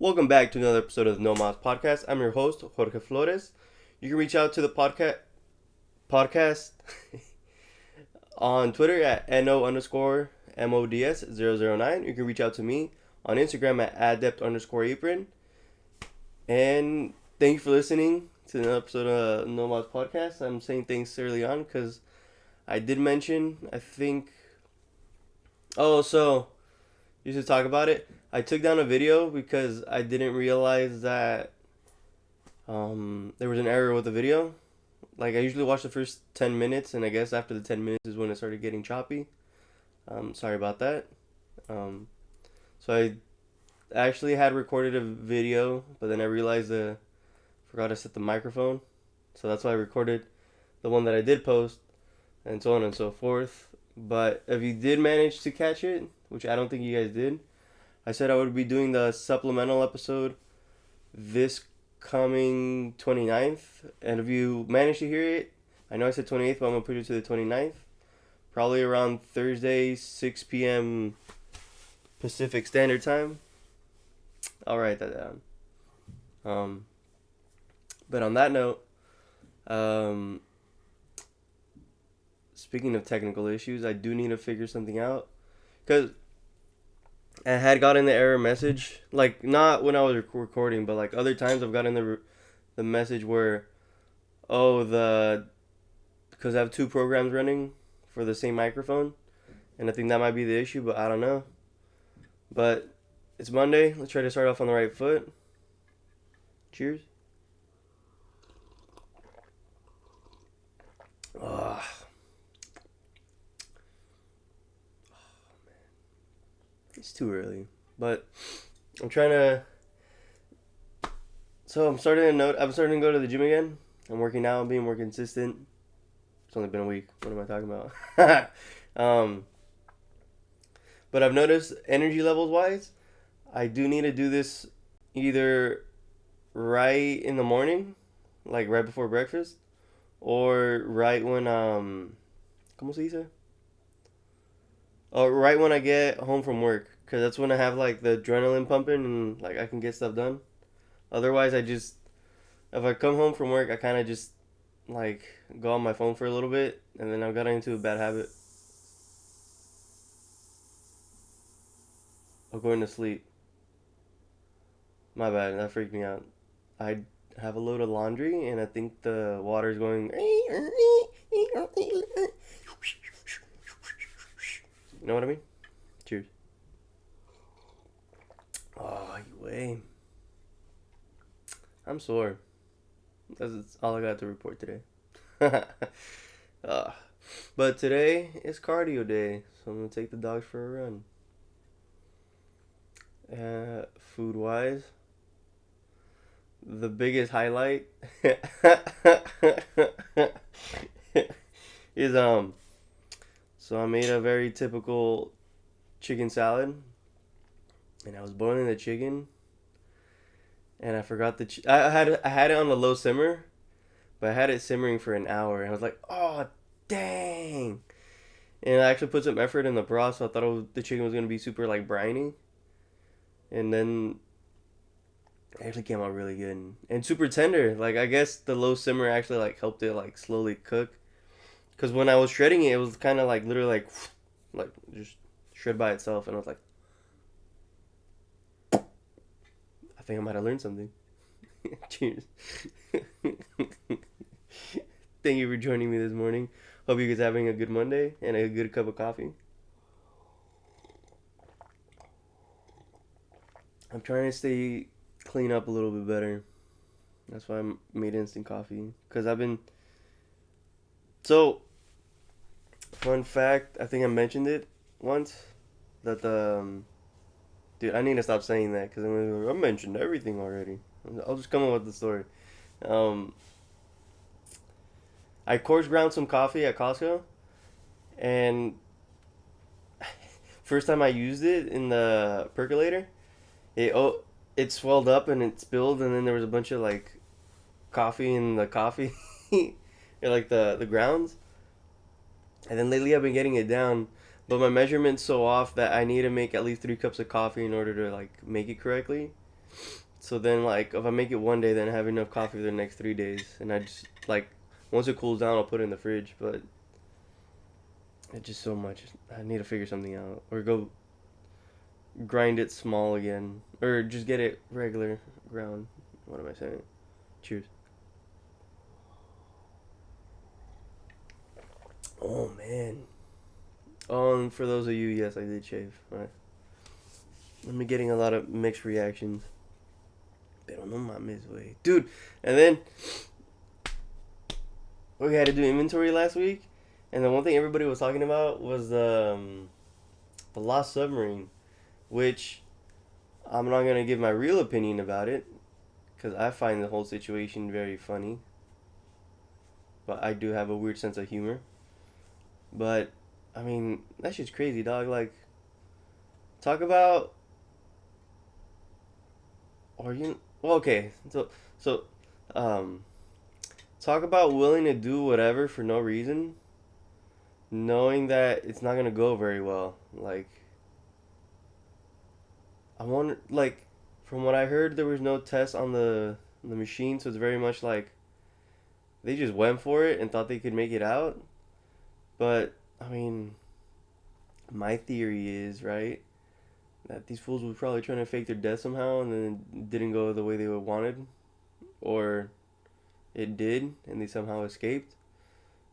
Welcome back to another episode of the No Mas Podcast. I'm your host, Jorge Flores. You can reach out to the podcast on Twitter at no_mods009. You can reach out to me on Instagram at adept_apron. And thank you for listening to another episode of No Mas Podcast. I'm saying things early on because I did mention, I think... Oh, so... You should talk about it. I took down a video because I didn't realize that there was an error with the video. Like, I usually watch the first 10 minutes, and I guess after the 10 minutes is when it started getting choppy. Sorry about that. So I actually had recorded a video, but then I realized I forgot to set the microphone. So that's why I recorded the one that I did post, and so on and so forth. But if you did manage to catch it, which I don't think you guys did, I said I would be doing the supplemental episode this coming 29th. And if you manage to hear it, I know I said 28th, but I'm going to put it to the 29th. Probably around Thursday, 6 p.m. Pacific Standard Time. I'll write that down. But on that note, speaking of technical issues, I do need to figure something out. Because I had gotten the error message, like, not when I was recording, but, like, other times I've gotten the message where, because I have two programs running for the same microphone, and I think that might be the issue, but I don't know. But it's Monday. Let's try to start off on the right foot. Cheers. Ugh. It's too early, but I'm trying to. So I'm starting to go to the gym again. I'm working out. I'm being more consistent. It's only been a week. What am I talking about? But I've noticed energy levels wise, I do need to do this either right in the morning, like right before breakfast, or right when ¿cómo se dice? Right when I get home from work, because that's when I have like the adrenaline pumping and like I can get stuff done. Otherwise, if I come home from work, I kind of just like go on my phone for a little bit, and then I've got into a bad habit of going to sleep. My bad, that freaked me out. I have a load of laundry, and I think the water's going. You know what I mean? Cheers. Oh, you way. I'm sore. That's all I got to report today. uh, but today is cardio day, so I'm gonna take the dogs for a run. Food wise, the biggest highlight is So I made a very typical chicken salad, and I was boiling the chicken, and I forgot I had it on the low simmer, but I had it simmering for an hour, and I was like, oh dang! And I actually put some effort in the broth, so I thought the chicken was gonna be super like briny, and then it actually came out really good and super tender. Like, I guess the low simmer actually like helped it like slowly cook. Because when I was shredding it, it was kind of like literally like just shred by itself. And I was like, I think I might have learned something. Cheers. Thank you for joining me this morning. Hope you guys are having a good Monday and a good cup of coffee. I'm trying to stay clean up a little bit better. That's why I made instant coffee. Because I've been... So, fun fact, I think I mentioned it once, that dude, I need to stop saying that, because I mentioned everything already. I'll just come up with the story. I coarse ground some coffee at Costco, and first time I used it in the percolator, it swelled up and it spilled, and then there was a bunch of, like, coffee in the coffee, or, like, the grounds. And then lately I've been getting it down, but my measurement's so off that I need to make at least 3 cups of coffee in order to like make it correctly. So then, like, if I make it one day, then I have enough coffee for the next 3 days, and I just like once it cools down, I'll put it in the fridge. But it's just so much. I need to figure something out, or go grind it small again, or just get it regular ground. What am I saying? Cheers. Oh man. And for those of you, yes, I did shave. Alright. I'm getting a lot of mixed reactions. Pero no mames, way, dude. And then we had to do inventory last week, and the one thing everybody was talking about was the lost submarine, which I'm not gonna give my real opinion about it, because I find the whole situation very funny. But I do have a weird sense of humor. But I mean, that shit's crazy, dog. Like, talk about, or you, well, okay, so, um, talk about willing to do whatever for no reason, knowing that it's not gonna go very well. Like, I wonder, like, from what I heard, there was no test on the machine, so it's very much like they just went for it and thought they could make it out. But I mean, my theory is right that these fools were probably trying to fake their death somehow, and then it didn't go the way they wanted, or it did, and they somehow escaped.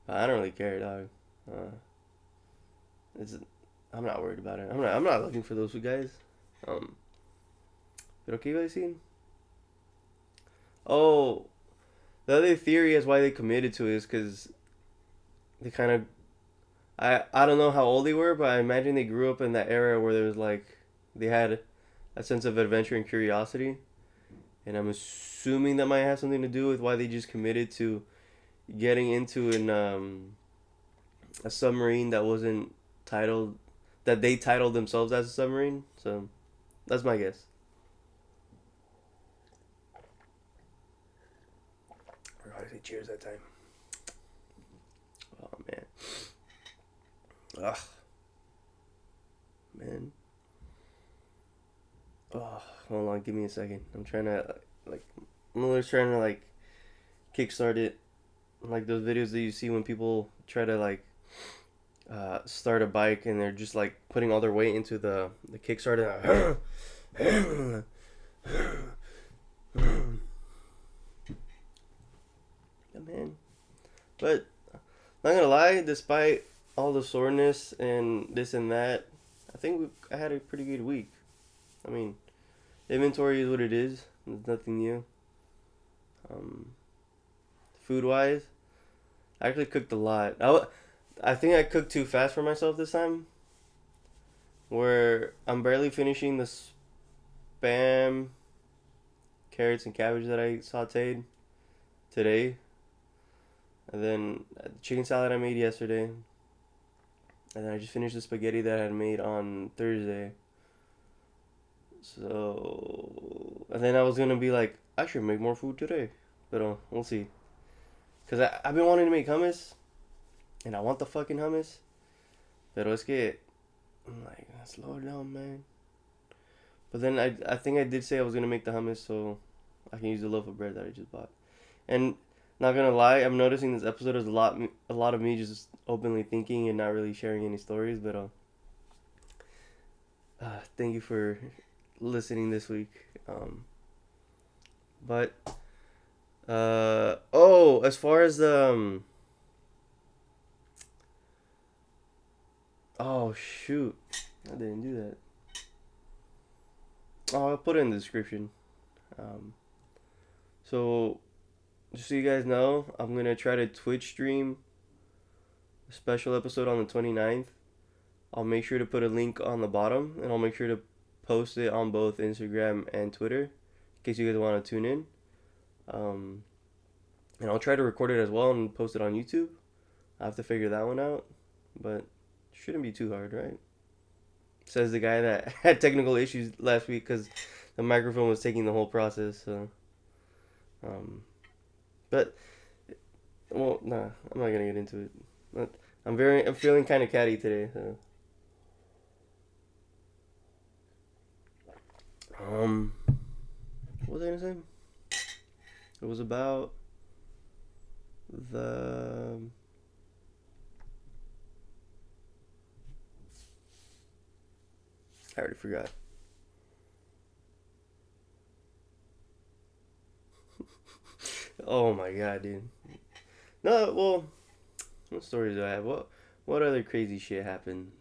But I don't really care, dog. Uh, it's I'm not worried about it. I'm not looking for those guys. Um, pero qué iba a decir? Oh, the other theory is why they committed to it is because they kind of I don't know how old they were, but I imagine they grew up in that era where there was like they had a sense of adventure and curiosity, and I'm assuming that might have something to do with why they just committed to getting into a submarine that wasn't titled that they titled themselves as a submarine. So that's my guess. I say cheers that time. Oh man. Ugh. Man. Oh, hold on, give me a second. I'm trying to like I'm always trying to like kickstart it. Like those videos that you see when people try to like start a bike and they're just like putting all their weight into the kickstarter. Yeah, man. But not gonna lie, despite all the soreness and this and that, I think I had a pretty good week. I mean, inventory is what it is. There's nothing new. Um, Food wise, I actually cooked a lot. I think I cooked too fast for myself this time. Where I'm barely finishing the spam, carrots, and cabbage that I sauteed today. And then chicken salad I made yesterday. And then I just finished the spaghetti that I had made on Thursday. So, and then I was gonna be like, I should make more food today. But we'll see. Because I've been wanting to make hummus. And I want the fucking hummus. Pero es que, I'm like, slow it down, man. But then I think I did say I was gonna make the hummus so I can use the loaf of bread that I just bought. And not gonna lie, I'm noticing this episode is a lot of me just openly thinking and not really sharing any stories. But thank you for listening this week. But as far as the oh shoot, I didn't do that. Oh, I'll put it in the description. Um, so just so you guys know, I'm gonna try to Twitch stream a special episode on the 29th. I'll make sure to put a link on the bottom, and I'll make sure to post it on both Instagram and Twitter, in case you guys want to tune in. Um, and I'll try to record it as well and post it on YouTube. I have to figure that one out, but shouldn't be too hard, right? Says the guy that had technical issues last week because the microphone was taking the whole process. So, but well, nah, I'm not gonna get into it. But I'm feeling kind of catty today. So. Um, What was I gonna say? It was about the. I already forgot. Oh my god, dude. No, well, what stories do I have? What other crazy shit happened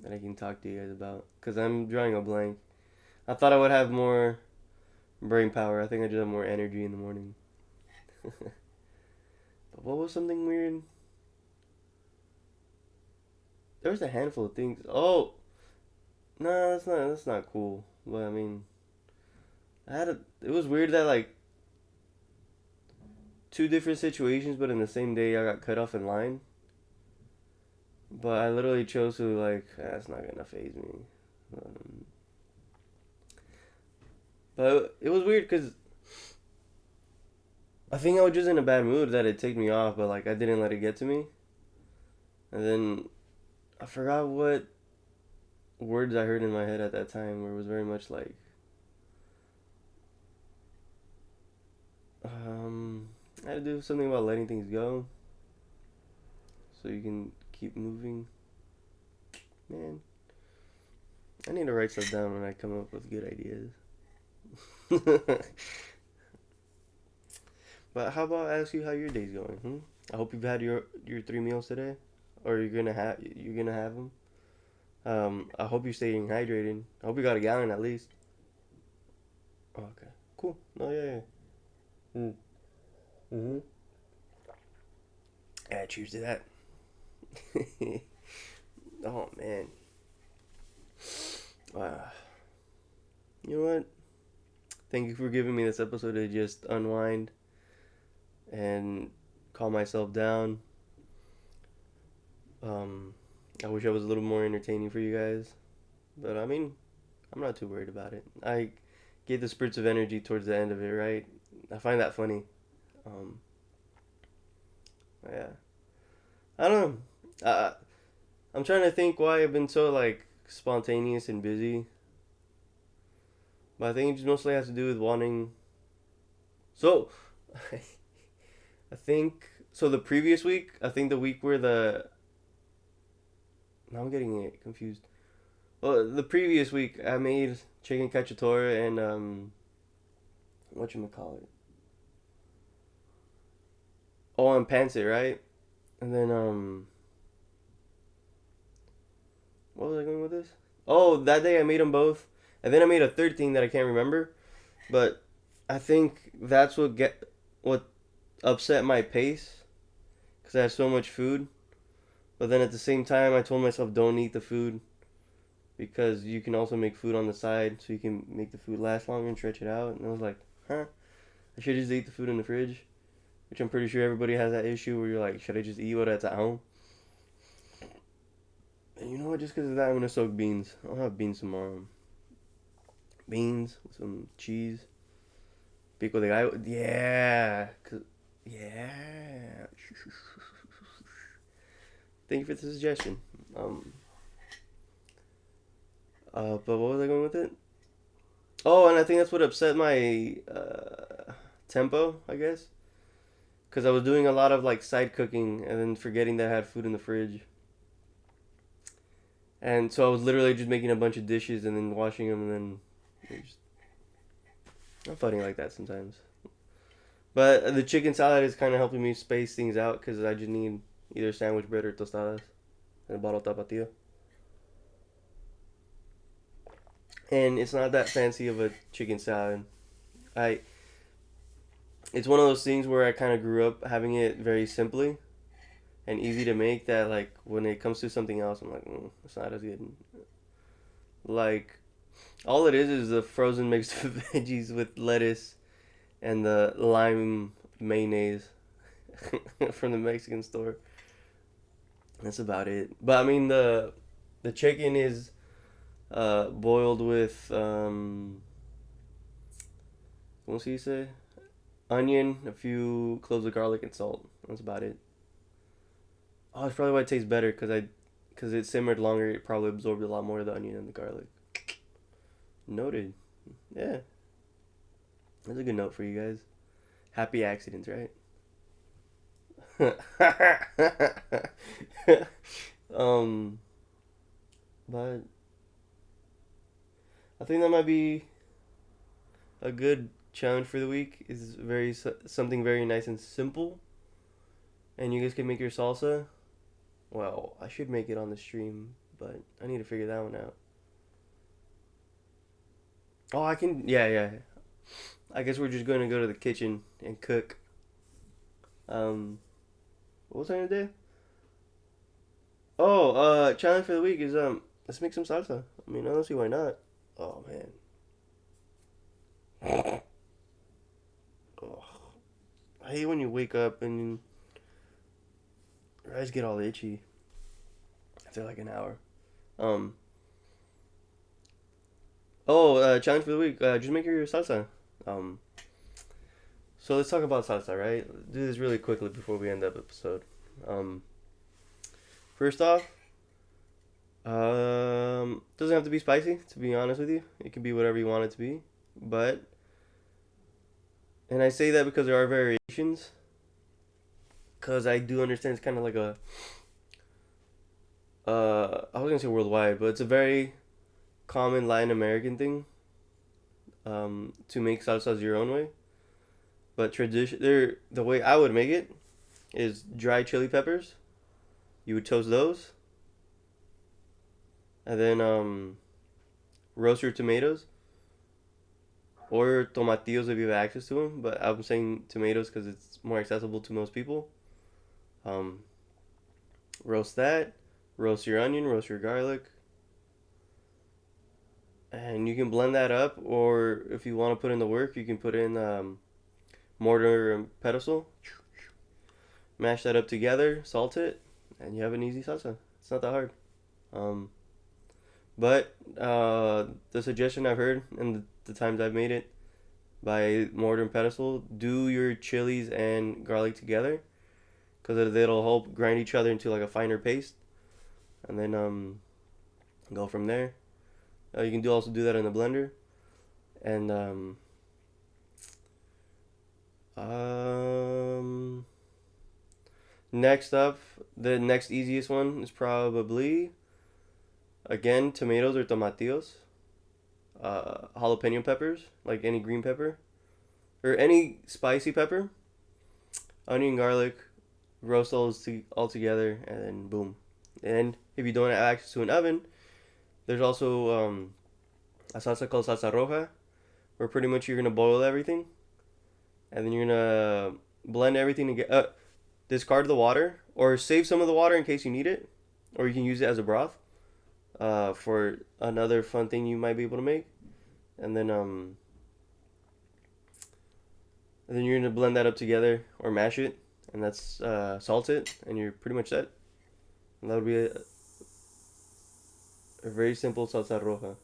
that I can talk to you guys about? Cause I'm drawing a blank. I thought I would have more brain power. I think I just have more energy in the morning. But what was something weird? There was a handful of things. Oh, no, that's not cool. But I mean, it was weird that like two different situations, but in the same day I got cut off in line. But I literally chose to like, that's not gonna phase me. Um, but it was weird because I think I was just in a bad mood that it ticked me off, but like I didn't let it get to me. And then I forgot what words I heard in my head at that time, where it was very much like, I had to do something about letting things go, so you can keep moving. Man, I need to write stuff down when I come up with good ideas. But how about I ask you how your day's going? I hope you've had your 3 meals today, or you're gonna have them. I hope you're staying hydrated. I hope you got a gallon at least. Oh, okay, cool. Oh yeah, yeah. Mm. Mm-hmm. Yeah, cheers to that. Oh man. Uh, you know what? Thank you for giving me this episode to just unwind and calm myself down. Um, I wish I was a little more entertaining for you guys, but I mean, I'm not too worried about it. I gave the spurts of energy towards the end of it, right? I find that funny. Um, yeah, I don't know. I'm trying to think why I've been so like spontaneous and busy, but I think it just mostly has to do with wanting. So, I think so. The previous week, I think the week where the now I'm getting it confused. Well, the previous week I made chicken cacciatore and what you call it? Oh, and pancit, right? And then what was I going with this? Oh, that day I made them both, and then I made a third thing that I can't remember. But I think that's what upset my pace because I had so much food. But then at the same time, I told myself don't eat the food because you can also make food on the side, so you can make the food last longer and stretch it out. And I was like, huh? I should just eat the food in the fridge, which I'm pretty sure everybody has that issue where you're like, should I just eat what it's at home? And you know what? Just because of that, I'm gonna soak beans. I'll have beans tomorrow. Beans with some cheese. Pico de gallo. Yeah. Yeah. Thank you for the suggestion. Um. But what was I going with it? Oh, and I think that's what upset my tempo, I guess, because I was doing a lot of like side cooking and then forgetting that I had food in the fridge, and so I was literally just making a bunch of dishes and then washing them and then just, I'm funny like that sometimes. But the chicken salad is kind of helping me space things out because I just need either sandwich bread or tostadas and a bottle of tapatio. And it's not that fancy of a chicken salad. I It's one of those things where I kind of grew up having it very simply and easy to make that like when it comes to something else I'm like it's not as good. Like all it is the frozen mixed veggies with lettuce and the lime mayonnaise from the Mexican store. That's about it. But I mean the chicken is boiled with what do you say? Onion, a few cloves of garlic, and salt. That's about it. Oh, that's probably why it tastes better because it simmered longer. It probably absorbed a lot more of the onion and the garlic. Noted. Yeah. That's a good note for you guys. Happy accidents, right? um, but I think that might be a good challenge for the week. Is something very nice and simple, and you guys can make your salsa. Well, I should make it on the stream, but I need to figure that one out. Oh, I can. Yeah, yeah. I guess we're just going to go to the kitchen and cook. Um, what was I gonna do? Oh, challenge for the week is let's make some salsa. I mean, I don't see why not. Oh man. Oh, I hate when you wake up and your eyes get all itchy after like an hour. Um. Oh, challenge for the week. Just make your salsa. Um. So let's talk about salsa, right? Do this really quickly before we end the episode. Um. First off, doesn't have to be spicy. To be honest with you, it can be whatever you want it to be. But, and I say that because there are variations. Because I do understand it's kind of like a, I was gonna say worldwide, but it's a very common Latin American thing. To make salsas your own way. But the way I would make it is dry chili peppers. You would toast those, and then roast your tomatoes or tomatillos if you have access to them. But I'm saying tomatoes because it's more accessible to most people. Um, roast that, roast your onion, roast your garlic, and you can blend that up. Or if you want to put in the work, you can put in mortar and pestle, mash that up together, salt it, and you have an easy salsa. It's not that hard. Um, but the suggestion I've heard and the times I've made it by mortar and pestle, do your chilies and garlic together because it'll help grind each other into like a finer paste, and then go from there. You can also do that in the blender, and um, next up, the next easiest one is probably again tomatoes or tomatillos, jalapeno peppers, like any green pepper or any spicy pepper, onion, garlic, roast all together, and then boom. And if you don't have access to an oven, there's also a salsa called salsa roja, where pretty much you're gonna boil everything, and then you're gonna blend everything to get discard the water or save some of the water in case you need it, or you can use it as a broth for another fun thing you might be able to make, and then you're gonna blend that up together or mash it, and that's salt it, and you're pretty much set. And that would be a very simple salsa roja.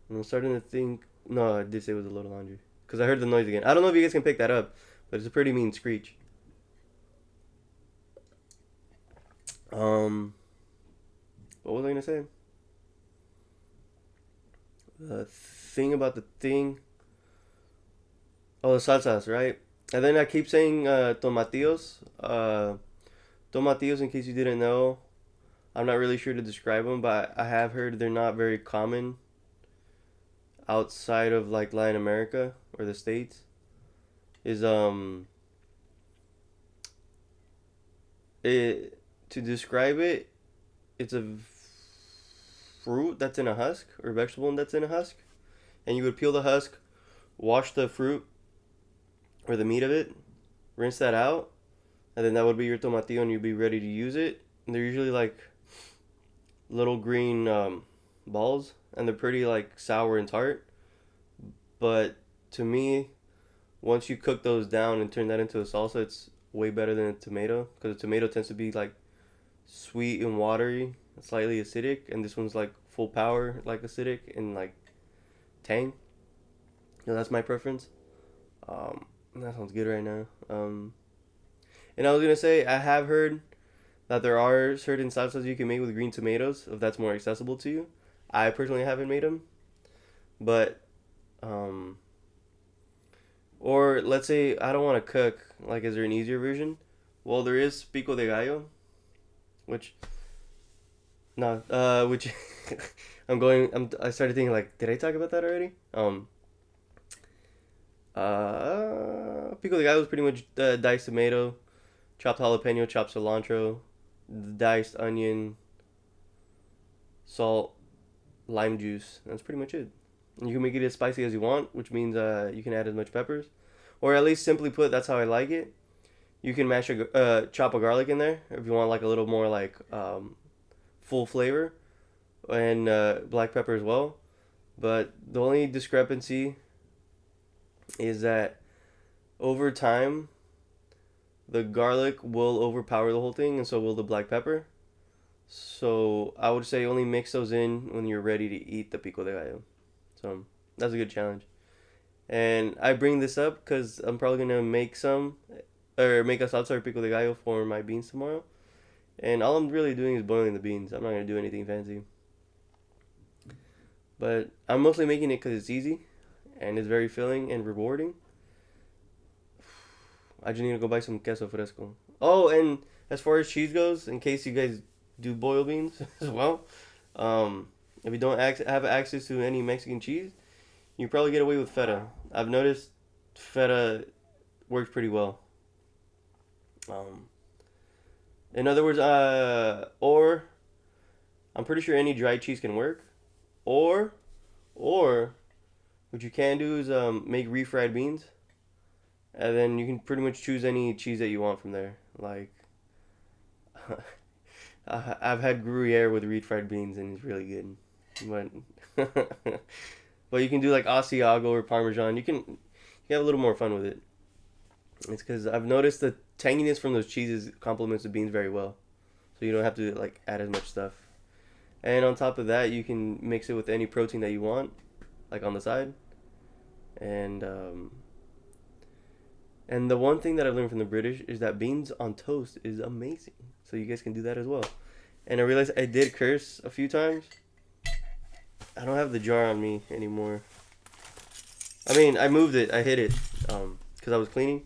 And I'm starting to think. No, I did say it was a little laundry because I heard the noise again. I don't know if you guys can pick that up, but it's a pretty mean screech. Um, what was I gonna say? The thing about the thing. Oh, the salsas, right? And then I keep saying tomatillos. Tomatillos, in case you didn't know, I'm not really sure to describe them, but I have heard they're not very common outside of like Latin America or the States. Is it to describe it? It's a fruit that's in a husk or vegetable that's in a husk, and you would peel the husk, wash the fruit or the meat of it, rinse that out, and then that would be your tomatillo, and you'd be ready to use it. And they're usually like little green balls, and they're pretty like sour and tart. But to me, once you cook those down and turn that into a salsa, it's way better than a tomato because a tomato tends to be like sweet and watery, slightly acidic, and this one's like full power, like acidic and like tang. That's my preference. That sounds good right now. And I was gonna say I have heard that there are certain salsas you can make with green tomatoes if that's more accessible to you. I personally haven't made them, but um, Or let's say I don't want to cook. Like, is there an easier version? Well, there is pico de gallo, which no, which I started thinking like, did I talk about that already? Pico de gallo is pretty much diced tomato, chopped jalapeno, chopped cilantro, diced onion, salt, lime juice. That's pretty much it. And you can make it as spicy as you want, which means you can add as much peppers, or at least simply put, that's how I like it. You can chop a garlic in there if you want like a little more like full flavor, and black pepper as well. But the only discrepancy is that over time, the garlic will overpower the whole thing, and so will the black pepper. So I would say only mix those in when you're ready to eat the pico de gallo. So that's a good challenge. And I bring this up because I'm probably gonna make a salsa or pico de gallo for my beans tomorrow. And all I'm really doing is boiling the beans. I'm not gonna do anything fancy. But I'm mostly making it because it's easy, and it's very filling and rewarding. I just need to go buy some queso fresco. Oh, and as far as cheese goes, in case you guys do boil beans as well, if you don't have access to any Mexican cheese, you probably get away with feta. I've noticed feta works pretty well. In other words, or I'm pretty sure any dry cheese can work, or what you can do is make refried beans, and then you can pretty much choose any cheese that you want from there. Like, I've had Gruyere with refried beans and it's really good, but but you can do like Asiago or Parmesan. You have a little more fun with it. It's because I've noticed the tanginess from those cheeses complements the beans very well, so you don't have to like add as much stuff. And on top of that, you can mix it with any protein that you want, like on the side. And and the one thing that I've learned from the British is that beans on toast is amazing. So you guys can do that as well. And I realized I did curse a few times. I don't have the jar on me anymore. I mean, I moved it. I hid it because I was cleaning.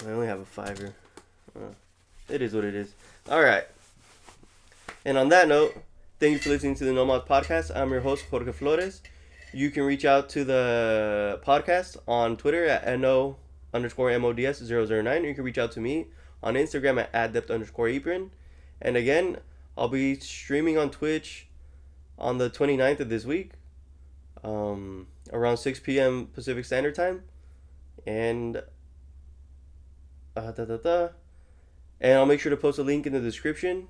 I only have a $5. It is what it is. All right. And on that note, thank you for listening to the Nomad Podcast. I'm your host, Jorge Flores. You can reach out to the podcast on Twitter at NO_MODS009. Or you can reach out to me on Instagram at adept_Ebrin. And again, I'll be streaming on Twitch on the 29th of this week, around 6 p.m. Pacific Standard Time. And and I'll make sure to post a link in the description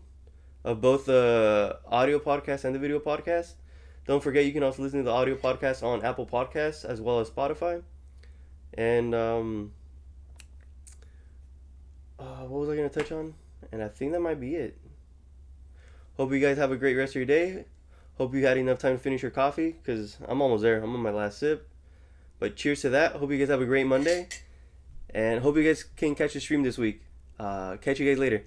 of both the audio podcast and the video podcast. Don't forget, you can also listen to the audio podcast on Apple Podcasts as well as Spotify. And what was I going to touch on? And I think that might be it. Hope you guys have a great rest of your day. Hope you had enough time to finish your coffee, because I'm almost there. I'm on my last sip. But cheers to that. Hope you guys have a great Monday. And hope you guys can catch the stream this week. Catch you guys later.